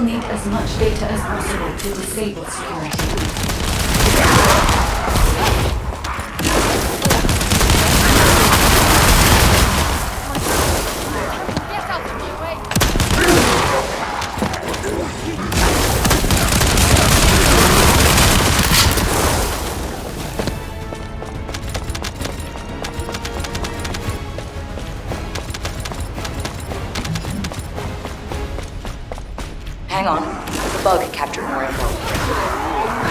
need as much data as possible to disable security. Hang on. The bug captured more info.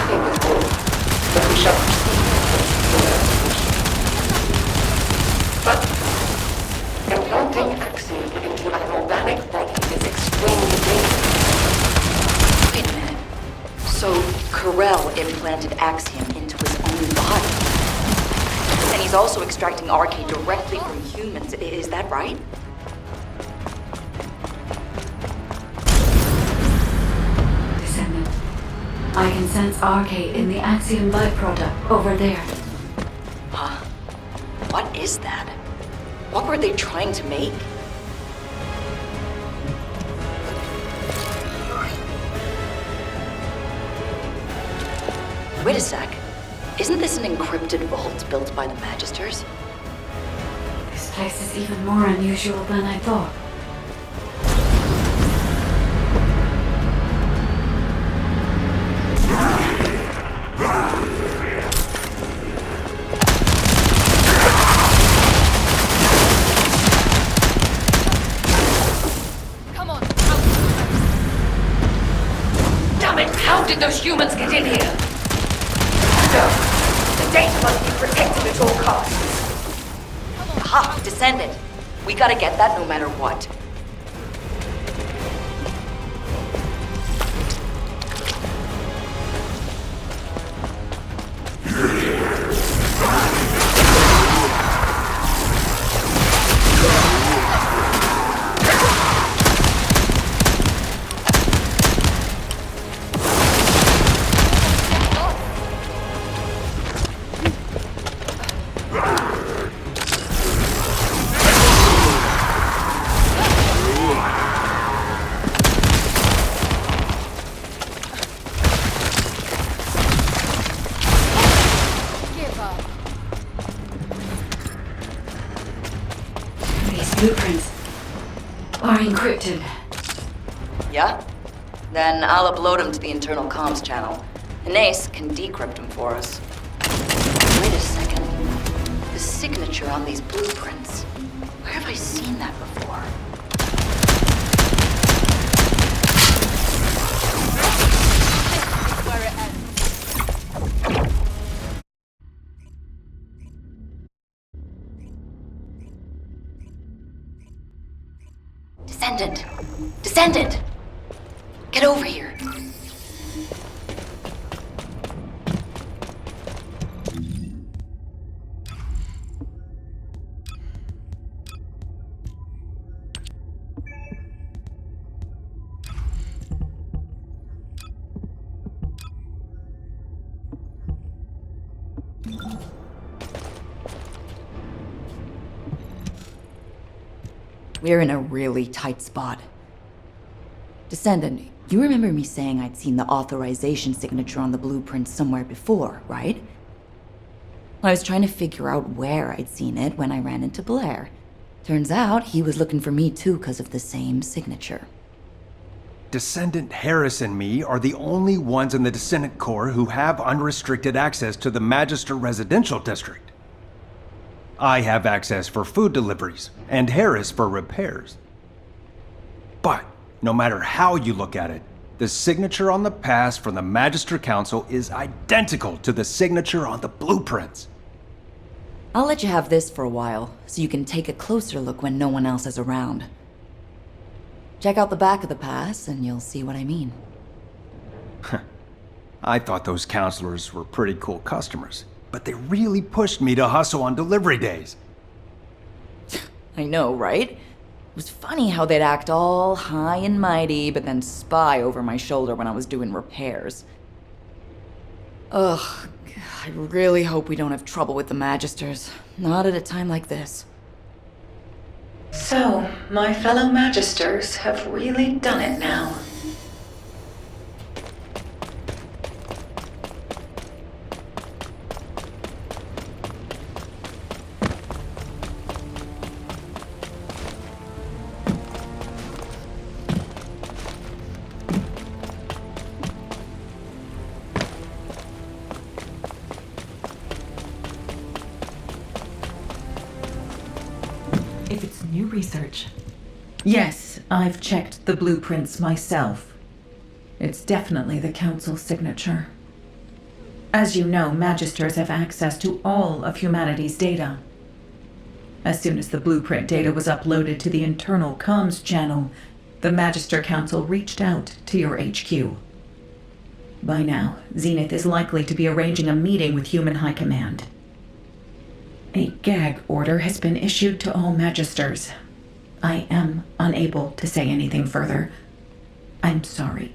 It was cool. But we shall proceed. But implanting Axiom into an organic body is extremely dangerous. Wait a minute. So Corell implanted Axiom into his own body. And he's also extracting RK directly from humans. Is that right? I can sense RK in the Axiom byproduct over there. Huh? What is that? What were they trying to make? Wait a sec. Isn't this an encrypted vault built by the Magisters? This place is even more unusual than I thought. Those humans get in here! No! The data must be protected at all costs! Aha! Descendant! We gotta get that no matter what. Blueprints are encrypted. Yeah? Then I'll upload them to the internal comms channel. And Ace can decrypt them for us. Wait a second. The signature on these blueprints. Where have I seen that before? Where it ends. Descendant! Descendant! Get over here! We're in a really tight spot. Descendant, you remember me saying I'd seen the authorization signature on the blueprint somewhere before, right? I was trying to figure out where I'd seen it when I ran into Blair. Turns out he was looking for me too because of the same signature. Descendant Harris and me are the only ones in the Descendant Corps who have unrestricted access to the Magister Residential District. I have access for food deliveries, and Harris for repairs. But, no matter how you look at it, the signature on the pass from the Magister Council is identical to the signature on the blueprints. I'll let you have this for a while, so you can take a closer look when no one else is around. Check out the back of the pass, and you'll see what I mean. I thought those counselors were pretty cool customers, but they really pushed me to hustle on delivery days. I know, right? It was funny how they'd act all high and mighty, but then spy over my shoulder when I was doing repairs. Ugh, I really hope we don't have trouble with the Magisters. Not at a time like this. So, my fellow Magisters have really done it now. if it's new research. Yes, I've checked the blueprints myself. It's definitely the Council's signature. As you know, Magisters have access to all of humanity's data. As soon as the blueprint data was uploaded to the internal comms channel, the Magister Council reached out to your HQ. By now, Zenith is likely to be arranging a meeting with Human High Command. A gag order has been issued to all Magisters. I am unable to say anything further. I'm sorry.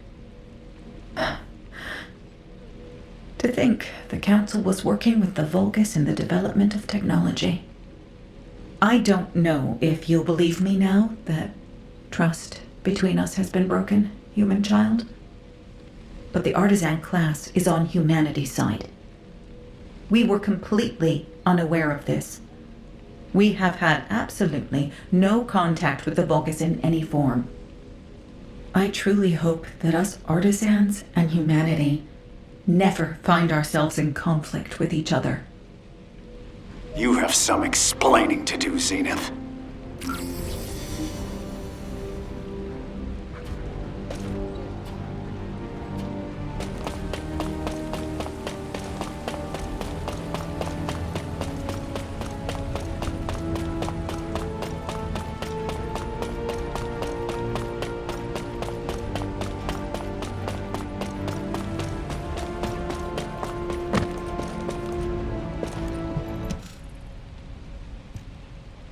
To think the Council was working with the Vulgus in the development of technology. I don't know if you'll believe me now that trust between us has been broken, human child. But the artisan class is on humanity's side. We were completely unaware of this. We have had absolutely no contact with the Vulgus in any form. I truly hope that us artisans and humanity never find ourselves in conflict with each other. You have some explaining to do, Zenith.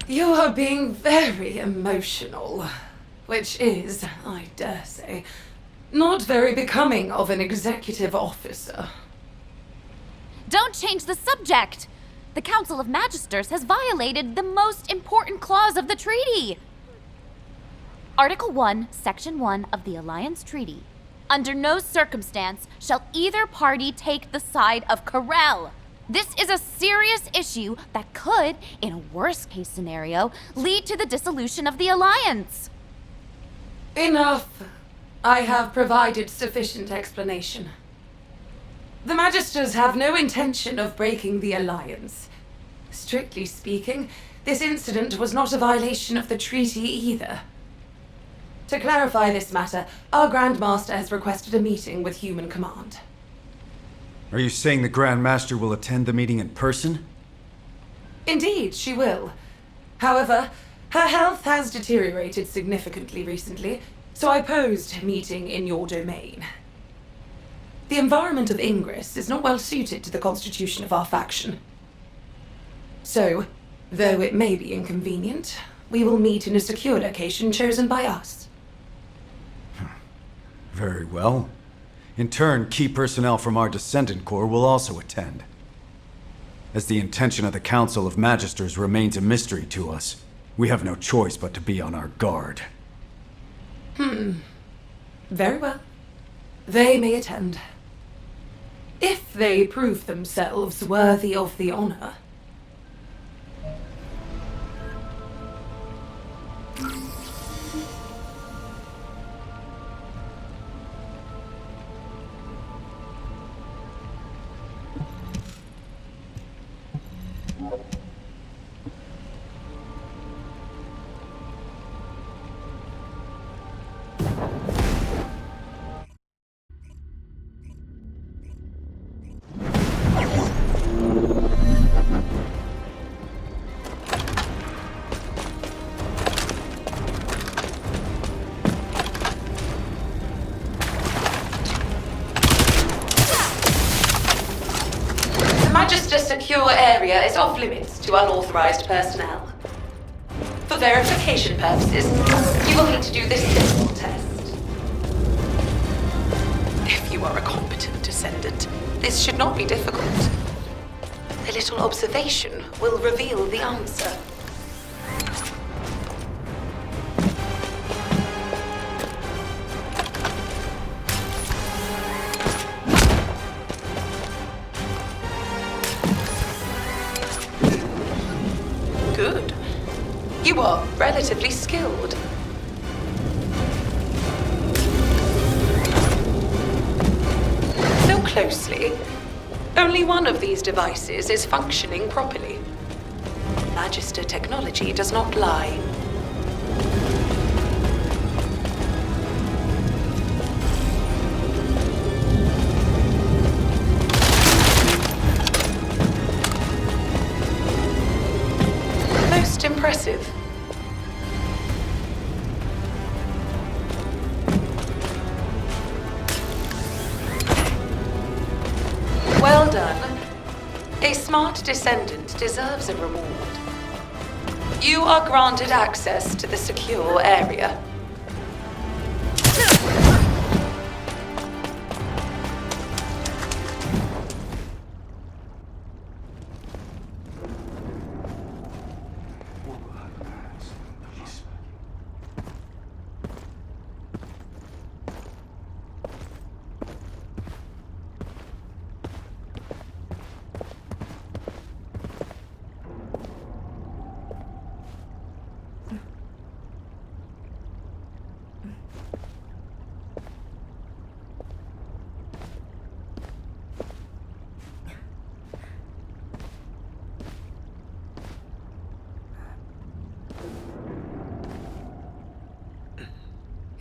You are being very emotional, which is, I dare say, not very becoming of an executive officer. Don't change the subject! The Council of Magisters has violated the most important clause of the treaty! Article 1, Section 1 of the Alliance Treaty. Under no circumstance shall either party take the side of Corel. This is a serious issue that could, in a worst-case scenario, lead to the dissolution of the Alliance. Enough. I have provided sufficient explanation. The Magisters have no intention of breaking the Alliance. Strictly speaking, this incident was not a violation of the treaty either. To clarify this matter, our Grand Master has requested a meeting with Human Command. Are you saying the Grand Master will attend the meeting in person? Indeed, she will. However, her health has deteriorated significantly recently, so I posed a meeting in your domain. The environment of Ingress is not well suited to the constitution of our faction. So, though it may be inconvenient, we will meet in a secure location chosen by us. Very well. In turn, key personnel from our Descendant Corps will also attend. As the intention of the Council of Magisters remains a mystery to us, we have no choice but to be on our guard. Very well. They may attend. If they prove themselves worthy of the honor. Magister secure area is off limits to unauthorized personnel. For verification purposes, you will need to do this simple test. If you are a competent Descendant, this should not be difficult. A little observation will reveal the answer. Good. You are relatively skilled. Look closely. Only one of these devices is functioning properly. Magister technology does not lie. Most impressive. Well done. A smart descendant deserves a reward. You are granted access to the secure area.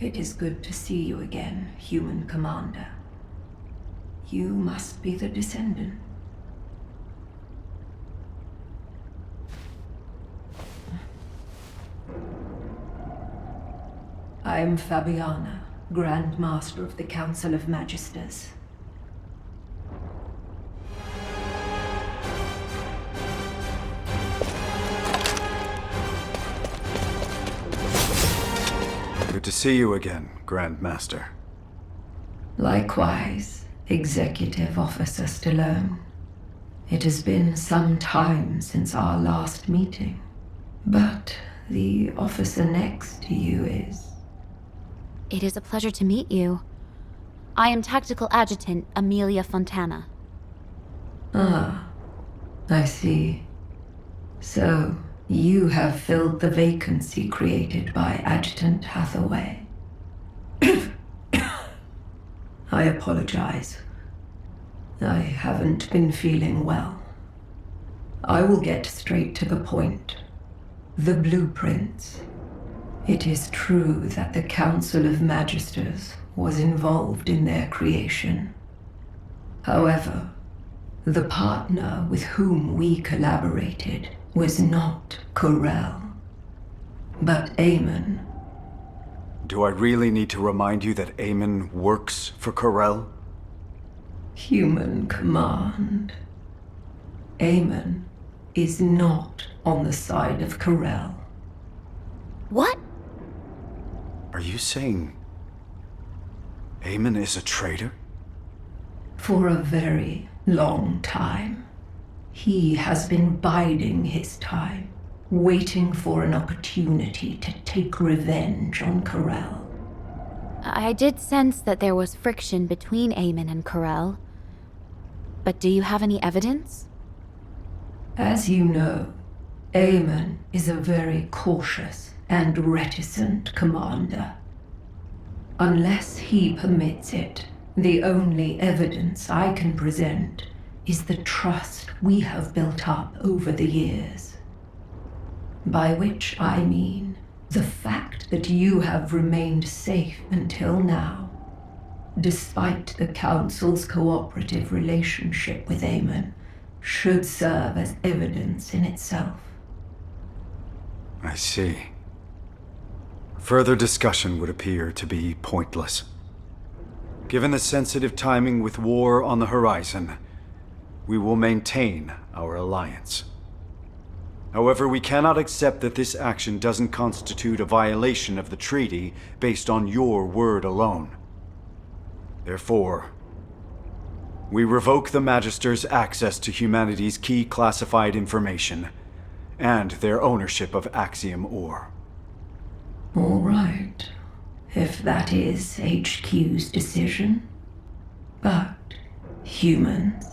It is good to see you again, human commander. You must be the Descendant. I am Fabiana, Grand Master of the Council of Magisters. Good to see you again, Grand Master. Likewise, Executive Officer Stallone. It has been some time since our last meeting, but the officer next to you is... It is a pleasure to meet you. I am Tactical Adjutant Amelia Fontana. Ah, I see. So, you have filled the vacancy created by Adjutant Hathaway. I apologize. I haven't been feeling well. I will get straight to the point. The blueprints. It is true that the Council of Magisters was involved in their creation. However, the partner with whom we collaborated was not Corel, but Eamon. Do I really need to remind you that Eamon works for Corel? Human command. Eamon is not on the side of Corel. What? Are you saying Eamon is a traitor? For a very long time. He has been biding his time, waiting for an opportunity to take revenge on Corel. I did sense that there was friction between Eamon and Corel. But do you have any evidence? As you know, Eamon is a very cautious and reticent commander. Unless he permits it, the only evidence I can present is the trust we have built up over the years. By which I mean the fact that you have remained safe until now, despite the Council's cooperative relationship with Eamon, should serve as evidence in itself. I see. Further discussion would appear to be pointless. Given the sensitive timing with war on the horizon, we will maintain our alliance. However, we cannot accept that this action doesn't constitute a violation of the treaty based on your word alone. Therefore, we revoke the Magister's access to humanity's key classified information and their ownership of Axiom ore. All right, if that is HQ's decision. But, humans,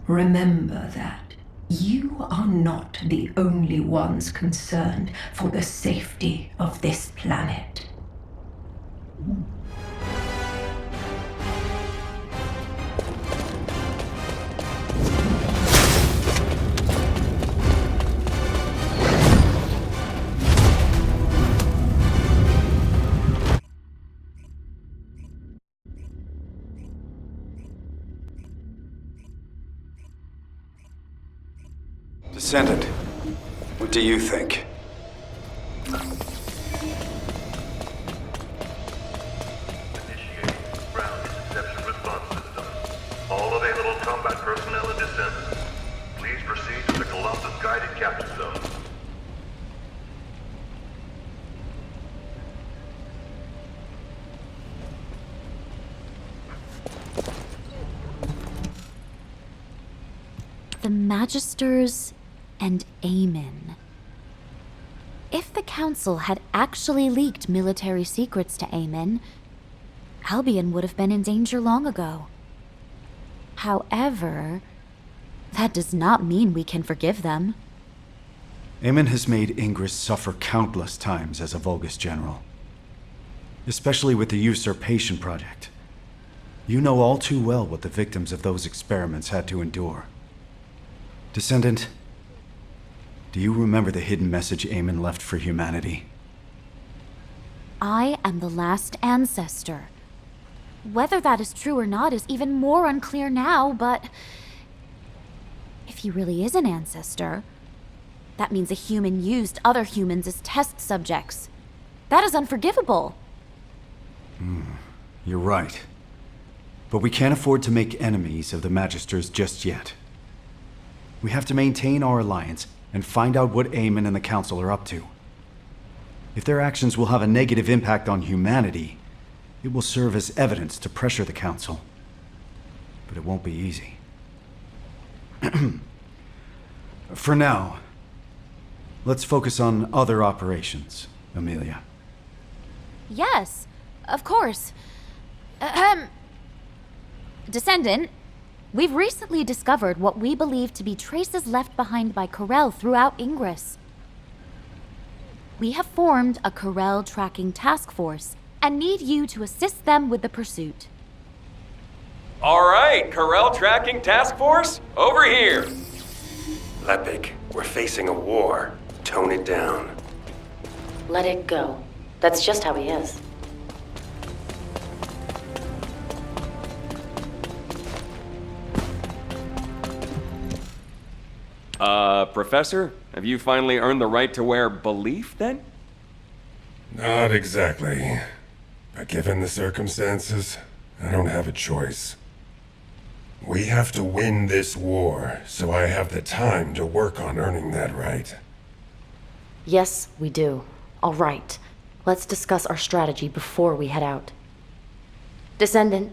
remember that you are not the only ones concerned for the safety of this planet. Descendant, what do you think? Initiating ground interception response system. All available combat personnel and Descendants, please proceed to the Colossus guided capture zone. The Magisters and Aemon. If the Council had actually leaked military secrets to Aemon, Albion would have been in danger long ago. However, that does not mean we can forgive them. Aemon has made Ingress suffer countless times as a Vulgus general. Especially with the Usurpation Project. You know all too well what the victims of those experiments had to endure. Descendant, do you remember the hidden message Aemon left for humanity? I am the last ancestor. Whether that is true or not is even more unclear now, but if he really is an ancestor, that means a human used other humans as test subjects. That is unforgivable. You're right. But we can't afford to make enemies of the Magisters just yet. We have to maintain our alliance and find out what Aemon and the Council are up to. If their actions will have a negative impact on humanity, it will serve as evidence to pressure the Council. But it won't be easy. For now, let's focus on other operations, Amelia. Yes, of course. Descendant, we've recently discovered what we believe to be traces left behind by Corel throughout Ingress. We have formed a Corel tracking task force and need you to assist them with the pursuit. All right, Corel Tracking Task Force, over here. Lepik, we're facing a war. Tone it down. Let it go. That's just how he is. Professor, have you finally earned the right to wear belief, then? Not exactly. But given the circumstances, I don't have a choice. We have to win this war, so I have the time to work on earning that right. Yes, we do. All right. Let's discuss our strategy before we head out. Descendant,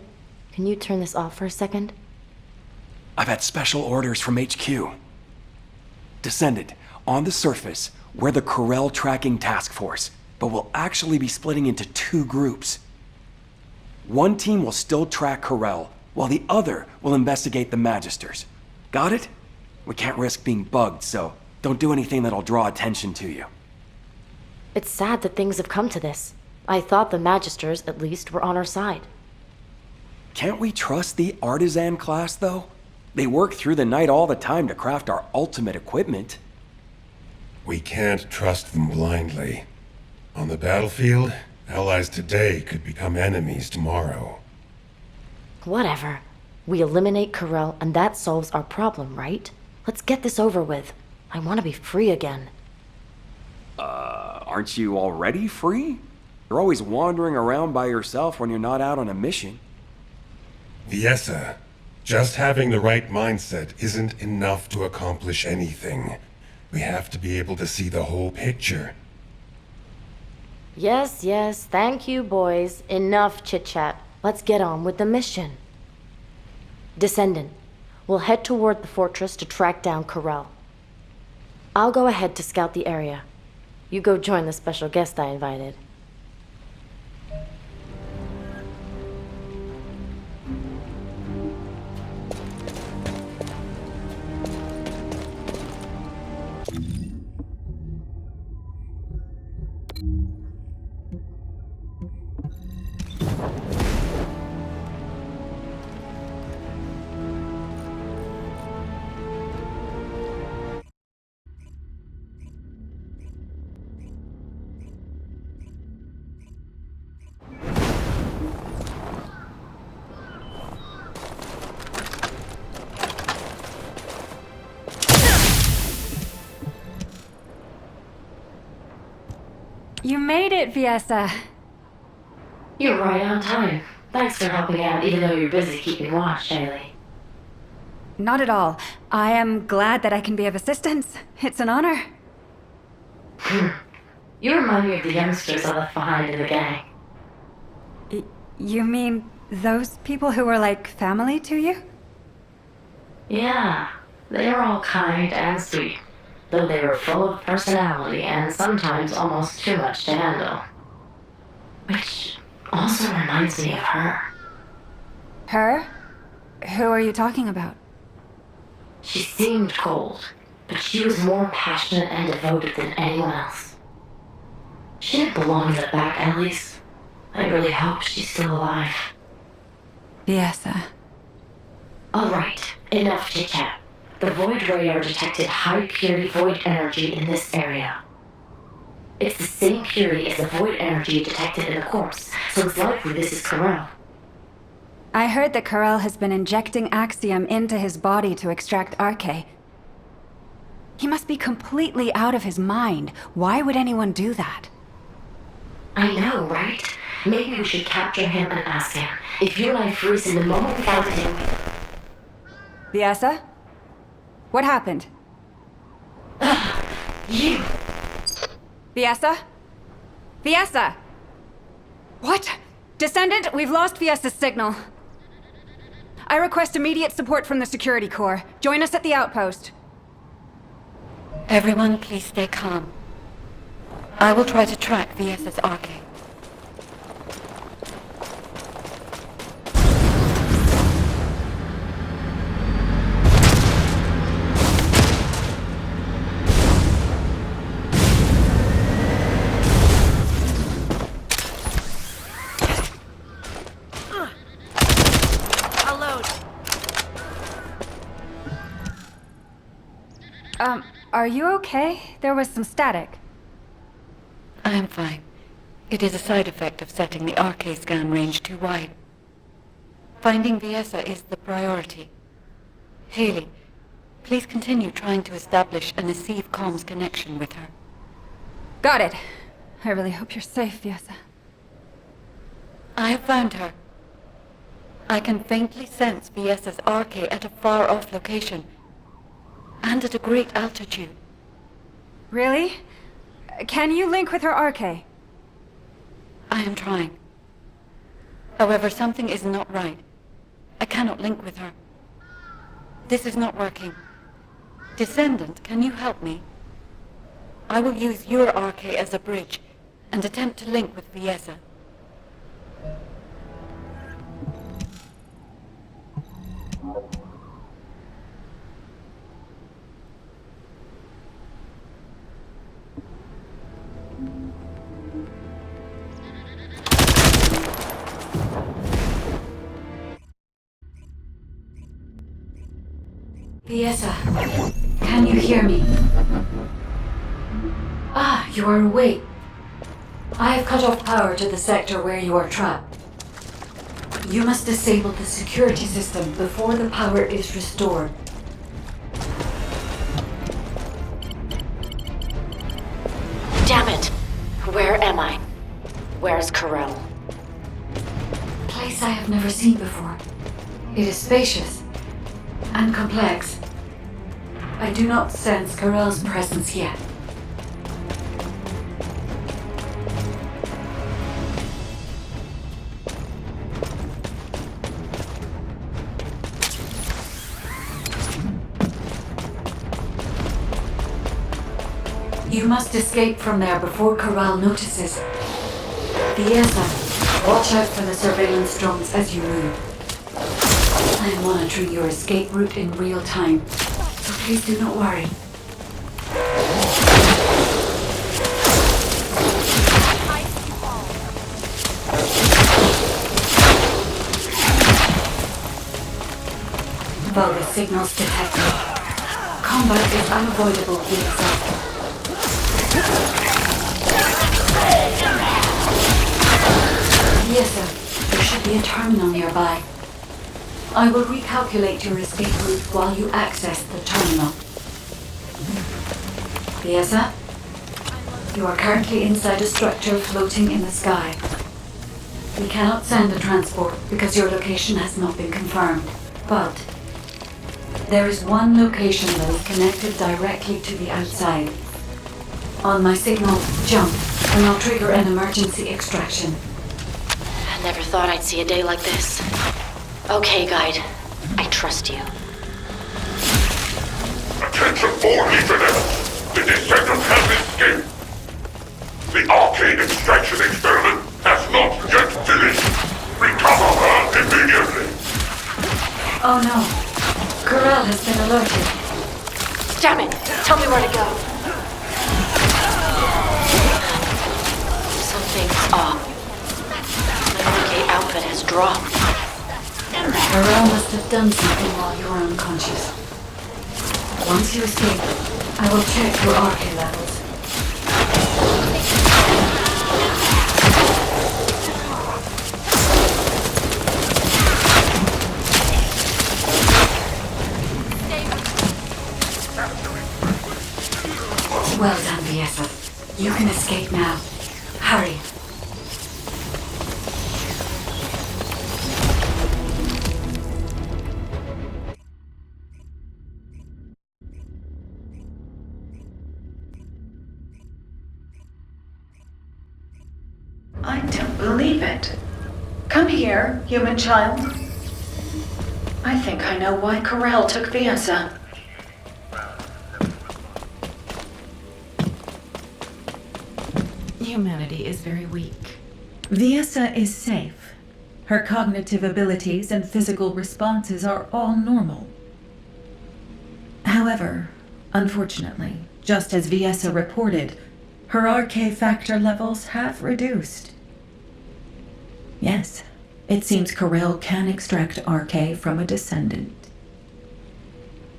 can you turn this off for a second? I've had special orders from HQ. Descendant, on the surface, we're the Corel Tracking Task Force, but we'll actually be splitting into two groups. One team will still track Corel, while the other will investigate the Magisters. Got it? We can't risk being bugged, so don't do anything that'll draw attention to you. It's sad that things have come to this. I thought the Magisters, at least, were on our side. Can't we trust the Artisan class, though? They work through the night all the time to craft our ultimate equipment. We can't trust them blindly. On the battlefield, allies today could become enemies tomorrow. Whatever. We eliminate Corel, and that solves our problem, right? Let's get this over with. I want to be free again. Aren't you already free? You're always wandering around by yourself when you're not out on a mission. Viessa, just having the right mindset isn't enough to accomplish anything. We have to be able to see the whole picture. Yes, yes, thank you, boys. Enough chit-chat. Let's get on with the mission. Descendant, we'll head toward the fortress to track down Corel. I'll go ahead to scout the area. You go join the special guest I invited. You made it, Viesa. You're right on time. Thanks for helping out, even though you're busy keeping watch, Haley. Not at all. I am glad that I can be of assistance. It's an honor. You remind me of the youngsters I left behind in the gang. You mean those people who were like family to you? Yeah, they were all kind and sweet, though they were full of personality and sometimes almost too much to handle. Which also reminds me of her. Her? Who are you talking about? She seemed cold, but she was more passionate and devoted than anyone else. She didn't belong in the back alleys. I really hope she's still alive. Viesa. Alright, enough chit-chat. The Void Radar detected high purity void energy in this area. It's the same purity as the void energy detected in the corpse, so it's likely this is Corel. I heard that Corel has been injecting Axiom into his body to extract Arche. He must be completely out of his mind. Why would anyone do that? I know, right? Maybe we should capture him and ask him. If you and I freeze him the moment we found him... Viesa? What happened? You! Viesa? Viesa! What? Descendant, we've lost Viesa's signal. I request immediate support from the Security Corps. Join us at the outpost. Everyone, please stay calm. I will try to track Viesa's Arche. Are you okay? There was some static. I am fine. It is a side effect of setting the Arche scan range too wide. Finding Viesa is the priority. Haley, please continue trying to establish a Nasiv comms connection with her. Got it. I really hope you're safe, Viesa. I have found her. I can faintly sense Viesa's Arche at a far-off location, and at a great altitude. Really? Can you link with her Arche? I am trying. However, something is not right. I cannot link with her. This is not working. Descendant, can you help me? I will use your Arche as a bridge and attempt to link with Viesa. Viesa, can you hear me? Ah, you are awake. I have cut off power to the sector where you are trapped. You must disable the security system before the power is restored. Damn it! Where am I? Where's Corel? A place I have never seen before. It is spacious and complex. I do not sense Corel's presence yet. You must escape from there before Corel notices. Viesa, watch out for the surveillance drones as you move. I am monitoring your escape route in real time, so please do not worry. Vulgar signals detected. Combat is unavoidable, Viesa. Viesa, there should be a terminal nearby. I will recalculate your escape route while you access the terminal. Viesa? You are currently inside a structure floating in the sky. We cannot send a transport because your location has not been confirmed. But there is one location that is connected directly to the outside. On my signal, jump, and I'll trigger an emergency extraction. I never thought I'd see a day like this. Okay, guide. I trust you. Attention 4 Legionnaires! The Descendant has escaped! The arcade extraction experiment has not yet finished! Recover her immediately! Oh no. Corel has been alerted. Damn it! Tell me where to go. Something's off. My arcade outfit has dropped. Corel must have done something while you were unconscious. Once you escape, I will check your RK levels. Well done, Viesa. You can escape now. Hurry. I don't believe it. Come here, human child. I think I know why Corel took Viesa. Humanity is very weak. Viesa is safe. Her cognitive abilities and physical responses are all normal. However, unfortunately, just as Viesa reported, her RK factor levels have reduced. Yes, it seems Corel can extract RK from a Descendant.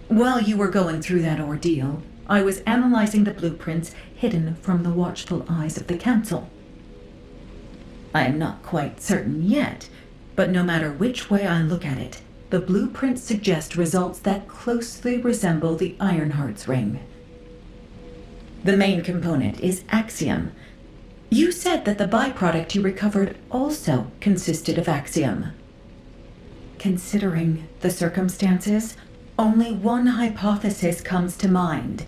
While you were going through that ordeal, I was analyzing the blueprints hidden from the watchful eyes of the Council. I am not quite certain yet, but no matter which way I look at it, the blueprints suggest results that closely resemble the Ironheart's ring. The main component is Axiom. You said that the byproduct you recovered also consisted of Axiom. Considering the circumstances, only one hypothesis comes to mind.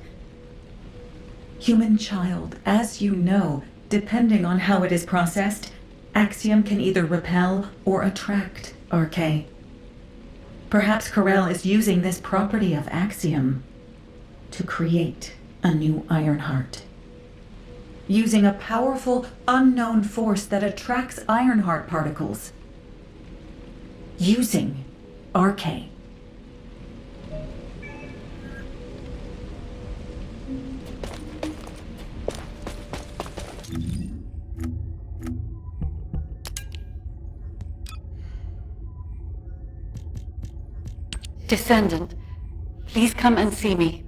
Human child, as you know, depending on how it is processed, Axiom can either repel or attract RK. Perhaps Corel is using this property of Axiom to create a new Ironheart. Using a powerful, unknown force that attracts Ironheart particles. Using RK. Descendant, please come and see me.